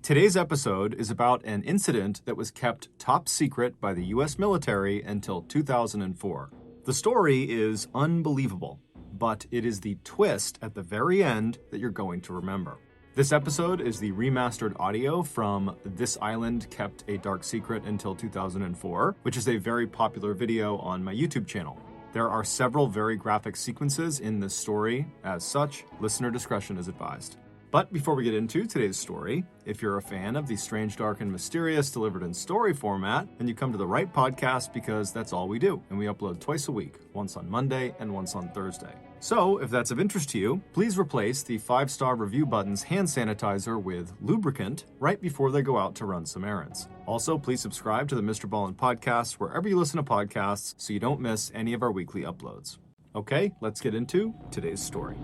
Today's episode is about an incident that was kept top secret by the US military until 2004. The story is unbelievable, but it is the twist at the very end that you're going to remember. This episode is the remastered audio from This Island Kept a Dark Secret Until 2004, which is a very popular video on my YouTube channel. There are several very graphic sequences in this story. As such, listener discretion is advised. But before we get into today's story, if you're a fan of the strange, dark, and mysterious delivered in story format, then you come to the right podcast because that's all we do, and we upload twice a week, once on Monday and once on Thursday. So, if that's of interest to you, please replace the 5-star review button's hand sanitizer with lubricant right before they go out to run some errands. Also, please subscribe to the MrBallen podcast wherever you listen to podcasts so you don't miss any of our weekly uploads. Okay, let's get into today's story.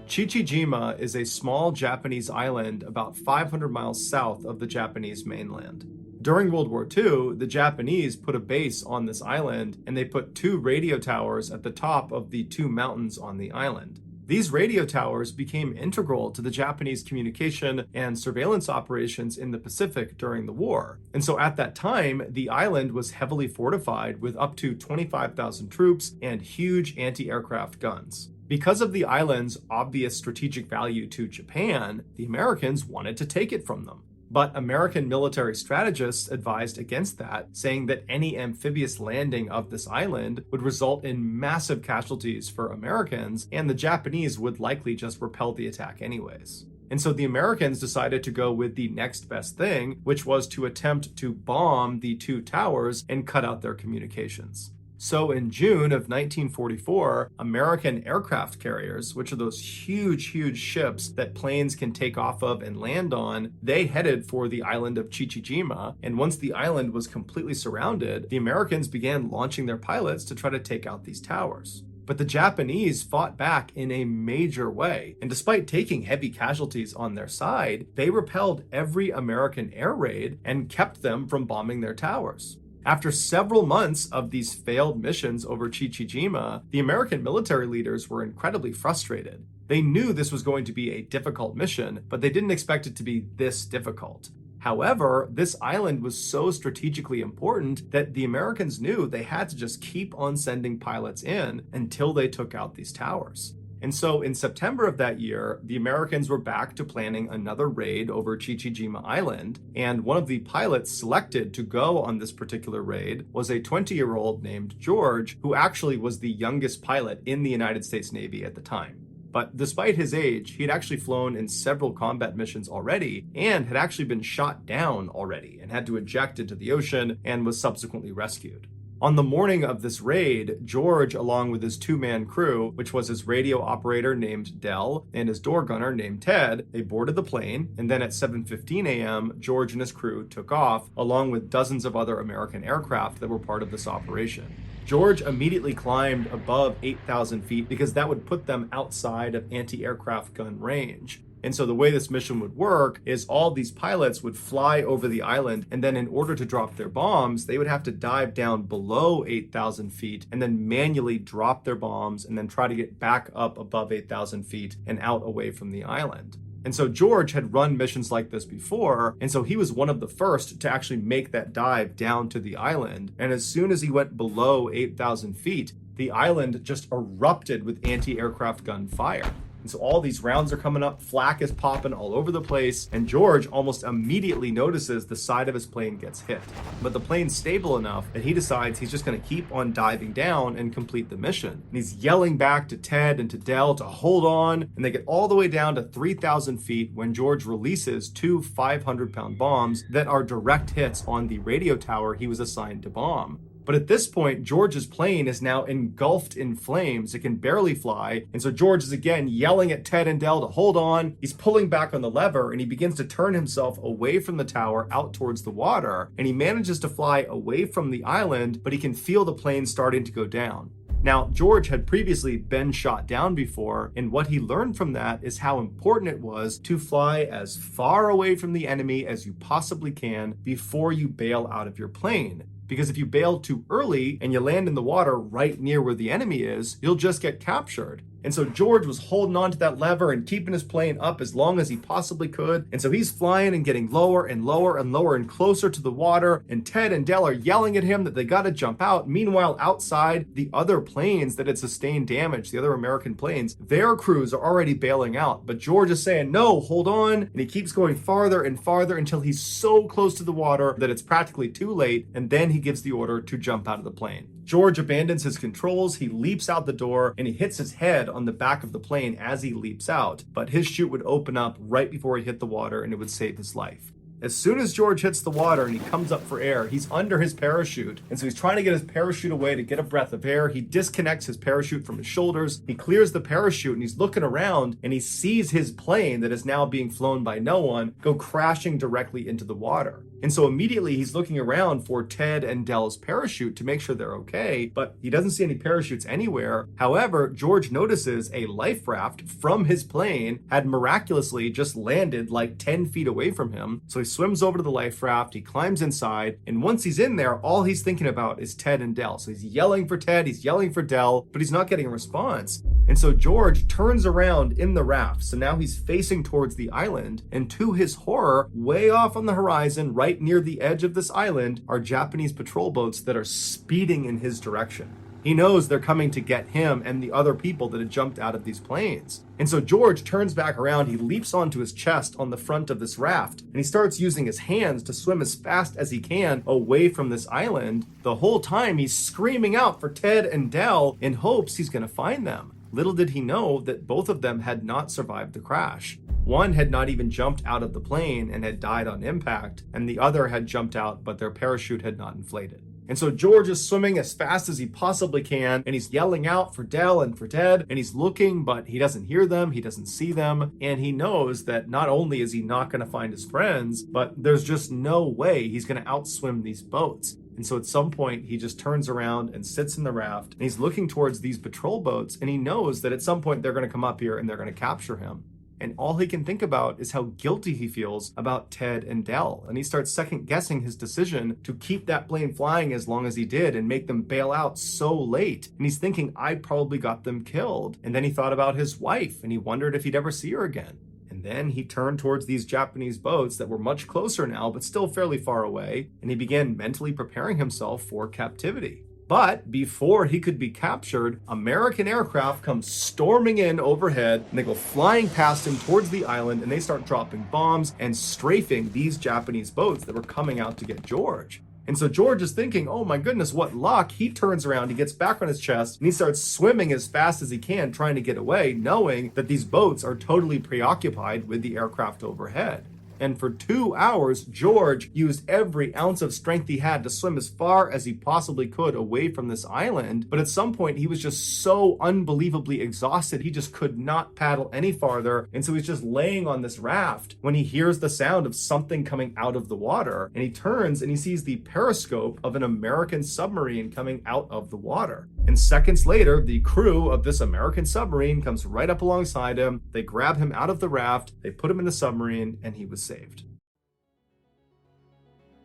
Chichijima is a small Japanese island about 500 miles south of the Japanese mainland. During World War II, the Japanese put a base on this island, and they put 2 radio towers at the top of the 2 mountains on the island. These radio towers became integral to the Japanese communication and surveillance operations in the Pacific during the war. And so at that time, the island was heavily fortified with up to 25,000 troops and huge anti-aircraft guns. Because of the island's obvious strategic value to Japan, the Americans wanted to take it from them. But American military strategists advised against that, saying that any amphibious landing of this island would result in massive casualties for Americans, and the Japanese would likely just repel the attack anyways. And so the Americans decided to go with the next best thing, which was to attempt to bomb the 2 towers and cut out their communications. So in June of 1944, American aircraft carriers, which are those huge ships that planes can take off of and land on, they headed for the island of Chichijima. And once the island was completely surrounded, the Americans began launching their pilots to try to take out these towers. But the Japanese fought back in a major way, and despite taking heavy casualties on their side, they repelled every American air raid and kept them from bombing their towers. After several months of these failed missions over Chichijima, the American military leaders were incredibly frustrated. They knew this was going to be a difficult mission, but they didn't expect it to be this difficult. However, this island was so strategically important that the Americans knew they had to just keep on sending pilots in until they took out these towers. And so in September of that year, the Americans were back to planning another raid over Chichijima Island, and one of the pilots selected to go on this particular raid was a 20-year-old named George, who actually was the youngest pilot in the United States Navy at the time. But despite his age, he had actually flown in several combat missions already and had actually been shot down already and had to eject into the ocean and was subsequently rescued. On the morning of this raid, George, along with his 2-man crew, which was his radio operator named Dell and his door gunner named Ted, they boarded the plane, and then at 7:15 a.m., George and his crew took off, along with dozens of other American aircraft that were part of this operation. George immediately climbed above 8,000 feet because that would put them outside of anti-aircraft gun range. And so the way this mission would work is all these pilots would fly over the island, and then in order to drop their bombs, they would have to dive down below 8,000 feet and then manually drop their bombs and then try to get back up above 8,000 feet and out away from the island. And so George had run missions like this before, and so he was one of the first to actually make that dive down to the island. And as soon as he went below 8,000 feet, the island just erupted with anti-aircraft gun fire. And so all these rounds are coming up, flak is popping all over the place, and George almost immediately notices the side of his plane gets hit. But the plane's stable enough that he decides he's just going to keep on diving down and complete the mission. And he's yelling back to Ted and to Dell to hold on, and they get all the way down to 3,000 feet when George releases 2 500-pound bombs that are direct hits on the radio tower he was assigned to bomb. But at this point, George's plane is now engulfed in flames. It can barely fly. And so George is again yelling at Ted and Dell to hold on. He's pulling back on the lever and he begins to turn himself away from the tower out towards the water. And he manages to fly away from the island, but he can feel the plane starting to go down. Now, George had previously been shot down before, and what he learned from that is how important it was to fly as far away from the enemy as you possibly can before you bail out of your plane. Because if you bail too early and you land in the water right near where the enemy is, you'll just get captured. And so George was holding on to that lever and keeping his plane up as long as he possibly could. And so he's flying and getting lower and lower and lower and closer to the water. And Ted and Del are yelling at him that they got to jump out. Meanwhile, outside, the other planes that had sustained damage, the other American planes, their crews are already bailing out. But George is saying, no, hold on. And he keeps going farther and farther until he's so close to the water that it's practically too late. And then he gives the order to jump out of the plane. George abandons his controls, he leaps out the door, and he hits his head on the back of the plane as he leaps out. But his chute would open up right before he hit the water, and it would save his life. As soon as George hits the water and he comes up for air, he's under his parachute. And so he's trying to get his parachute away to get a breath of air. He disconnects his parachute from his shoulders. He clears the parachute and he's looking around and he sees his plane that is now being flown by no one go crashing directly into the water. And so immediately he's looking around for Ted and Del's parachute to make sure they're okay, but he doesn't see any parachutes anywhere. However, George notices a life raft from his plane had miraculously just landed like 10 feet away from him. So he swims over to the life raft, he climbs inside, and once he's in there, all he's thinking about is Ted and Del. So he's yelling for Ted, he's yelling for Del, but he's not getting a response. And so George turns around in the raft. So now he's facing towards the island, and to his horror, way off on the horizon, right near the edge of this island, are Japanese patrol boats that are speeding in his direction. He knows they're coming to get him and the other people that had jumped out of these planes. And so George turns back around, he leaps onto his chest on the front of this raft, and he starts using his hands to swim as fast as he can away from this island. The whole time he's screaming out for Ted and Del in hopes he's going to find them. Little did he know that both of them had not survived the crash. One had not even jumped out of the plane and had died on impact, and the other had jumped out, but their parachute had not inflated. And so George is swimming as fast as he possibly can, and he's yelling out for Del and for Ted, and he's looking, but he doesn't hear them, he doesn't see them, and he knows that not only is he not going to find his friends, but there's just no way he's going to outswim these boats. And so at some point, he just turns around and sits in the raft, and he's looking towards these patrol boats, and he knows that at some point they're going to come up here and they're going to capture him. And all he can think about is how guilty he feels about Ted and Del. And he starts second guessing his decision to keep that plane flying as long as he did and make them bail out so late. And he's thinking, I probably got them killed. And then he thought about his wife and he wondered if he'd ever see her again. And then he turned towards these Japanese boats that were much closer now, but still fairly far away. And he began mentally preparing himself for captivity. But before he could be captured, American aircraft come storming in overhead, and they go flying past him towards the island, and they start dropping bombs and strafing these Japanese boats that were coming out to get George. And so George is thinking, oh my goodness, what luck. He turns around, he gets back on his chest, and he starts swimming as fast as he can, trying to get away, knowing that these boats are totally preoccupied with the aircraft overhead. And for 2 hours, George used every ounce of strength he had to swim as far as he possibly could away from this island. But at some point, he was just so unbelievably exhausted, he just could not paddle any farther. And so he's just laying on this raft when he hears the sound of something coming out of the water. And he turns and he sees the periscope of an American submarine coming out of the water. And seconds later, the crew of this American submarine comes right up alongside him. They grab him out of the raft, they put him in the submarine, and he was saved.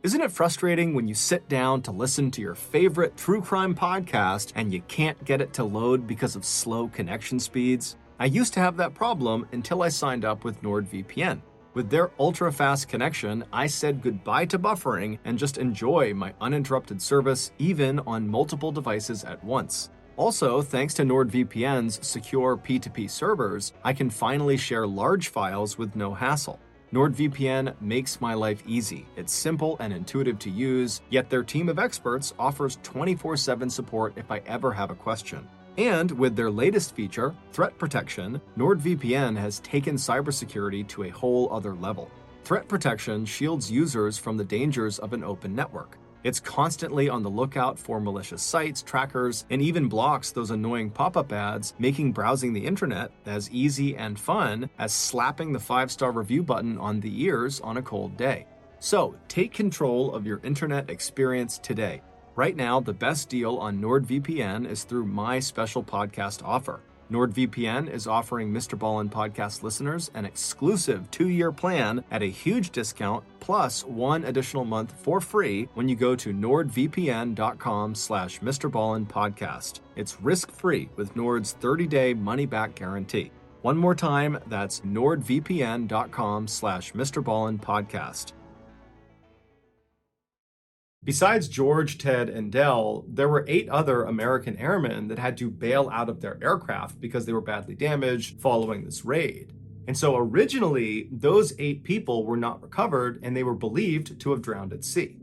Isn't it frustrating when you sit down to listen to your favorite true crime podcast and you can't get it to load because of slow connection speeds? I used to have that problem until I signed up with NordVPN. With their ultra-fast connection, I said goodbye to buffering and just enjoy my uninterrupted service even on multiple devices at once. Also, thanks to NordVPN's secure P2P servers, I can finally share large files with no hassle. NordVPN makes my life easy. It's simple and intuitive to use, yet their team of experts offers 24/7 support if I ever have a question. And with their latest feature, Threat Protection, NordVPN has taken cybersecurity to a whole other level. Threat Protection shields users from the dangers of an open network. It's constantly on the lookout for malicious sites, trackers, and even blocks those annoying pop-up ads, making browsing the internet as easy and fun as slapping the 5-star review button on the ears on a cold day. So, take control of your internet experience today. Right now, the best deal on NordVPN is through my special podcast offer. NordVPN is offering MrBallen podcast listeners an exclusive 2-year plan at a huge discount plus 1 additional month for free when you go to nordvpn.com/MrBallen podcast. It's risk-free with Nord's 30-day money-back guarantee. One more time, that's nordvpn.com/MrBallen podcast. Besides George, Ted, and Dell, there were 8 other American airmen that had to bail out of their aircraft because they were badly damaged following this raid. And so originally, those 8 people were not recovered and they were believed to have drowned at sea.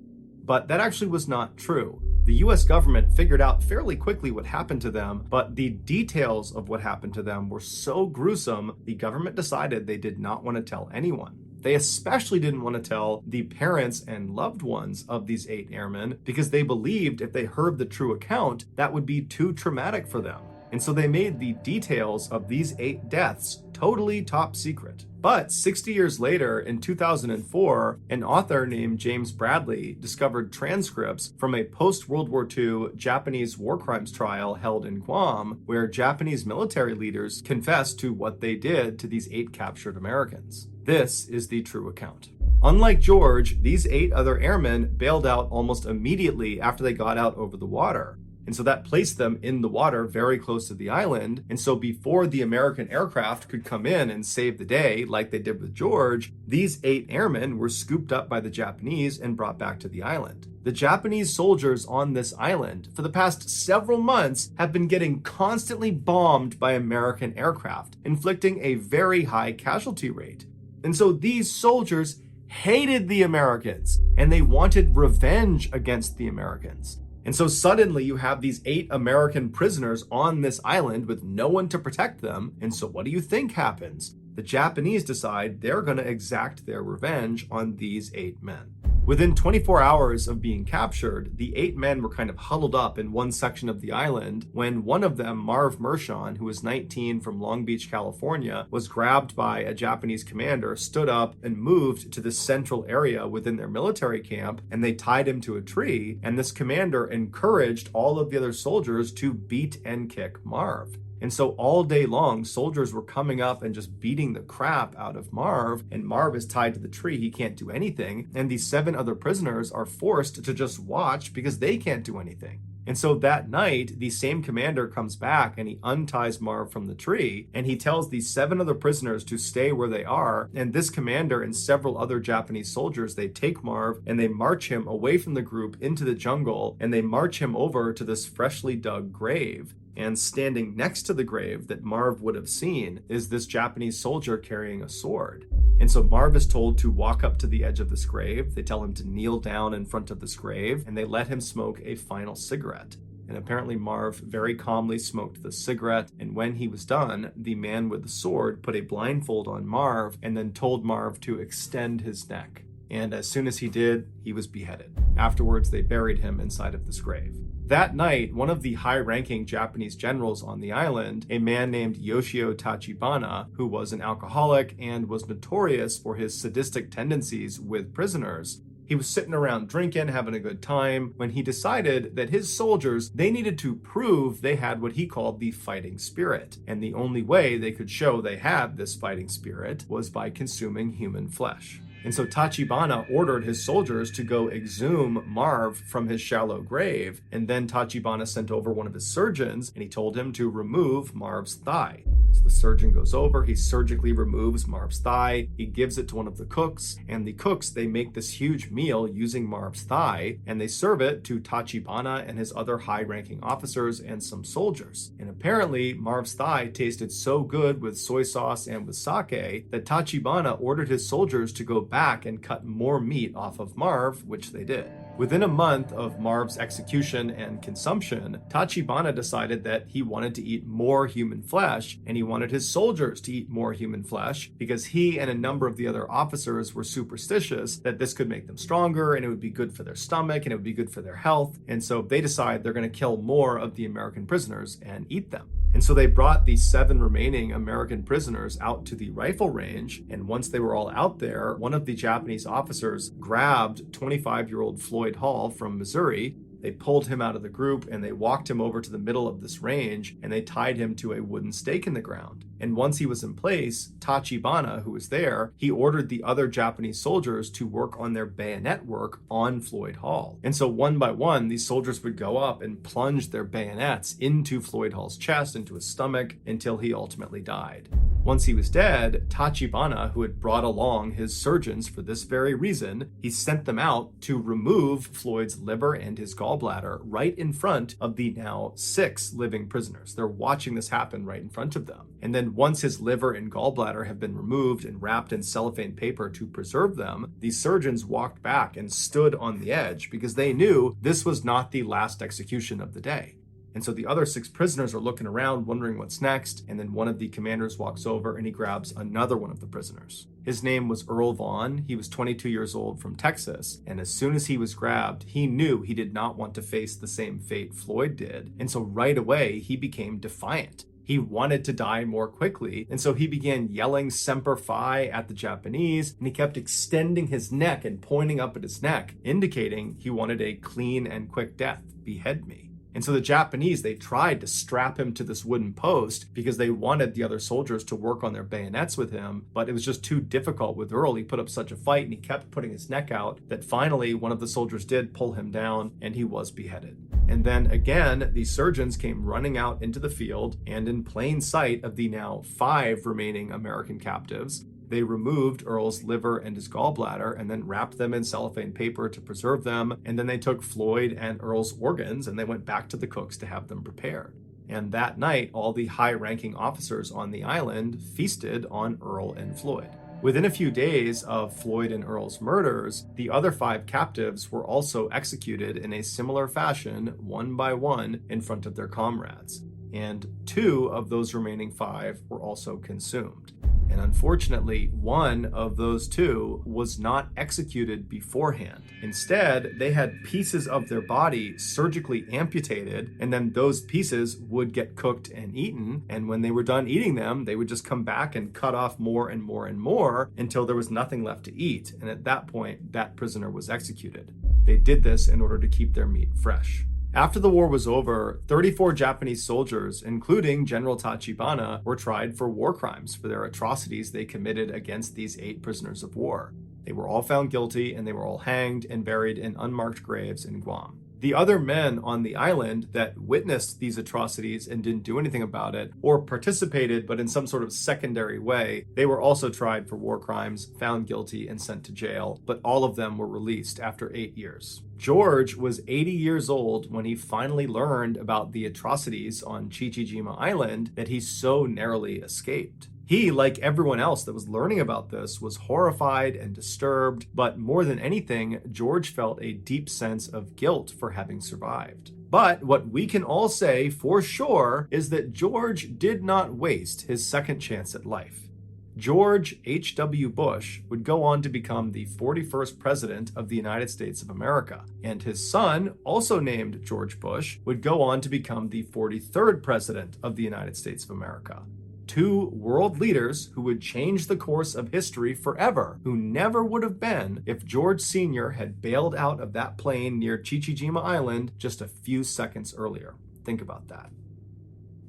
But that actually was not true. The US government figured out fairly quickly what happened to them, but the details of what happened to them were so gruesome, the government decided they did not want to tell anyone. They especially didn't want to tell the parents and loved ones of these 8 airmen because they believed if they heard the true account, that would be too traumatic for them. And so they made the details of these 8 deaths totally top secret. But 60 years later, in 2004, an author named James Bradley discovered transcripts from a post-World War II Japanese war crimes trial held in Guam, where Japanese military leaders confessed to what they did to these 8 captured Americans. This is the true account. Unlike George, these 8 other airmen bailed out almost immediately after they got out over the water. And so that placed them in the water very close to the island. And so before the American aircraft could come in and save the day, like they did with George, these 8 airmen were scooped up by the Japanese and brought back to the island. The Japanese soldiers on this island for the past several months have been getting constantly bombed by American aircraft, inflicting a very high casualty rate. And so these soldiers hated the Americans and they wanted revenge against the Americans. And so suddenly you have these 8 American prisoners on this island with no one to protect them. And so what do you think happens? The Japanese decide they're going to exact their revenge on these 8 men. Within 24 hours of being captured, the 8 men were kind of huddled up in one section of the island when one of them, Marv Mershon, who was 19 from Long Beach, California, was grabbed by a Japanese commander, stood up, and moved to the central area within their military camp, and they tied him to a tree, and this commander encouraged all of the other soldiers to beat and kick Marv. And so all day long, soldiers were coming up and just beating the crap out of Marv, and Marv is tied to the tree. He can't do anything. And these 7 other prisoners are forced to just watch because they can't do anything. And so that night, the same commander comes back and he unties Marv from the tree and he tells these 7 other prisoners to stay where they are. And this commander and several other Japanese soldiers, they take Marv and they march him away from the group into the jungle and they march him over to this freshly dug grave. And standing next to the grave that Marv would have seen is this Japanese soldier carrying a sword. And so Marv is told to walk up to the edge of this grave. They tell him to kneel down in front of this grave, and they let him smoke a final cigarette. And apparently Marv very calmly smoked the cigarette, and when he was done, the man with the sword put a blindfold on Marv and then told Marv to extend his neck. And as soon as he did, he was beheaded. Afterwards, they buried him inside of this grave. That night, one of the high-ranking Japanese generals on the island, a man named Yoshio Tachibana, who was an alcoholic and was notorious for his sadistic tendencies with prisoners, he was sitting around drinking, having a good time, when he decided that his soldiers, they needed to prove they had what he called the fighting spirit. And the only way they could show they had this fighting spirit was by consuming human flesh. And so Tachibana ordered his soldiers to go exhume Marv from his shallow grave. And then Tachibana sent over one of his surgeons and he told him to remove Marv's thigh. So the surgeon goes over, he surgically removes Marv's thigh, he gives it to one of the cooks, and the cooks, they make this huge meal using Marv's thigh, and they serve it to Tachibana and his other high-ranking officers and some soldiers. And apparently, Marv's thigh tasted so good with soy sauce and with sake that Tachibana ordered his soldiers to go back and cut more meat off of Marv, which they did. Within a month of Marv's execution and consumption, Tachibana decided that he wanted to eat more human flesh, and he wanted his soldiers to eat more human flesh because he and a number of the other officers were superstitious that this could make them stronger and it would be good for their stomach and it would be good for their health. And so they decide they're going to kill more of the American prisoners and eat them. And so they brought the 7 remaining American prisoners out to the rifle range, and once they were all out there, one of the Japanese officers grabbed 25-year-old Floyd Hall from Missouri. They pulled him out of the group and they walked him over to the middle of this range and they tied him to a wooden stake in the ground. And once he was in place, Tachibana, who was there, he ordered the other Japanese soldiers to work on their bayonet work on Floyd Hall. And so one by one, these soldiers would go up and plunge their bayonets into Floyd Hall's chest, into his stomach, until he ultimately died. Once he was dead, Tachibana, who had brought along his surgeons for this very reason, he sent them out to remove Floyd's liver and his gallbladder right in front of the now 6 living prisoners. They're watching this happen right in front of them. And then once his liver and gallbladder have been removed and wrapped in cellophane paper to preserve them, the surgeons walked back and stood on the edge because they knew this was not the last execution of the day. And so the other 6 prisoners are looking around, wondering what's next. And then one of the commanders walks over and he grabs another one of the prisoners. His name was Earl Vaughn. He was 22 years old from Texas. And as soon as he was grabbed, he knew he did not want to face the same fate Floyd did. And so right away, he became defiant. He wanted to die more quickly, and so he began yelling Semper Fi at the Japanese, and he kept extending his neck and pointing up at his neck, indicating he wanted a clean and quick death. Behead me. And so the Japanese, they tried to strap him to this wooden post because they wanted the other soldiers to work on their bayonets with him, but it was just too difficult with Earl. He put up such a fight and he kept putting his neck out that finally one of the soldiers did pull him down and he was beheaded. And then again, the surgeons came running out into the field, and in plain sight of the now 5 remaining American captives, they removed Earl's liver and his gallbladder and then wrapped them in cellophane paper to preserve them. And then they took Floyd and Earl's organs and they went back to the cooks to have them prepared. And that night, all the high-ranking officers on the island feasted on Earl and Floyd. Within a few days of Floyd and Earl's murders, the other 5 captives were also executed in a similar fashion, one by one, in front of their comrades. And 2 of those remaining 5 were also consumed. And unfortunately, one of those 2 was not executed beforehand. Instead, they had pieces of their body surgically amputated, and then those pieces would get cooked and eaten. And when they were done eating them, they would just come back and cut off more and more and more until there was nothing left to eat. And at that point, that prisoner was executed. They did this in order to keep their meat fresh. After the war was over, 34 Japanese soldiers, including General Tachibana, were tried for war crimes for their atrocities they committed against these 8 prisoners of war. They were all found guilty and they were all hanged and buried in unmarked graves in Guam. The other men on the island that witnessed these atrocities and didn't do anything about it, or participated but in some sort of secondary way, they were also tried for war crimes, found guilty, and sent to jail, but all of them were released after 8 years. George was 80 years old when he finally learned about the atrocities on Chichijima Island that he so narrowly escaped. He, like everyone else that was learning about this, was horrified and disturbed, but more than anything, George felt a deep sense of guilt for having survived. But what we can all say for sure is that George did not waste his second chance at life. George H.W. Bush would go on to become the 41st president of the United States of America, and his son, also named George Bush, would go on to become the 43rd president of the United States of America. 2 world leaders who would change the course of history forever, who never would have been if George Sr. had bailed out of that plane near Chichijima Island just a few seconds earlier. Think about that.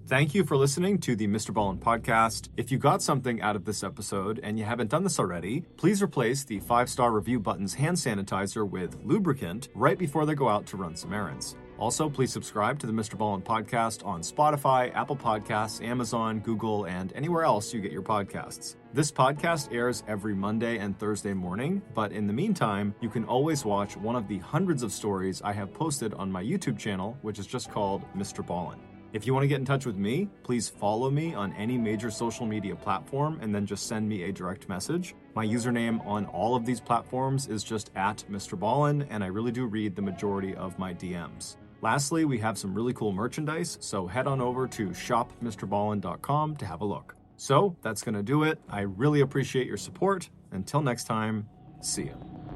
Thank you for listening to the MrBallen podcast. If you got something out of this episode and you haven't done this already, please replace the 5-star review button's hand sanitizer with lubricant right before they go out to run some errands. Also, please subscribe to the MrBallen podcast on Spotify, Apple Podcasts, Amazon, Google, and anywhere else you get your podcasts. This podcast airs every Monday and Thursday morning, but in the meantime, you can always watch one of the hundreds of stories I have posted on my YouTube channel, which is just called MrBallen. If you want to get in touch with me, please follow me on any major social media platform and then just send me a direct message. My username on all of these platforms is just @MrBallen, and I really do read the majority of my DMs. Lastly, we have some really cool merchandise, so head on over to shopmrballen.com to have a look. So that's going to do it. I really appreciate your support. Until next time, see ya.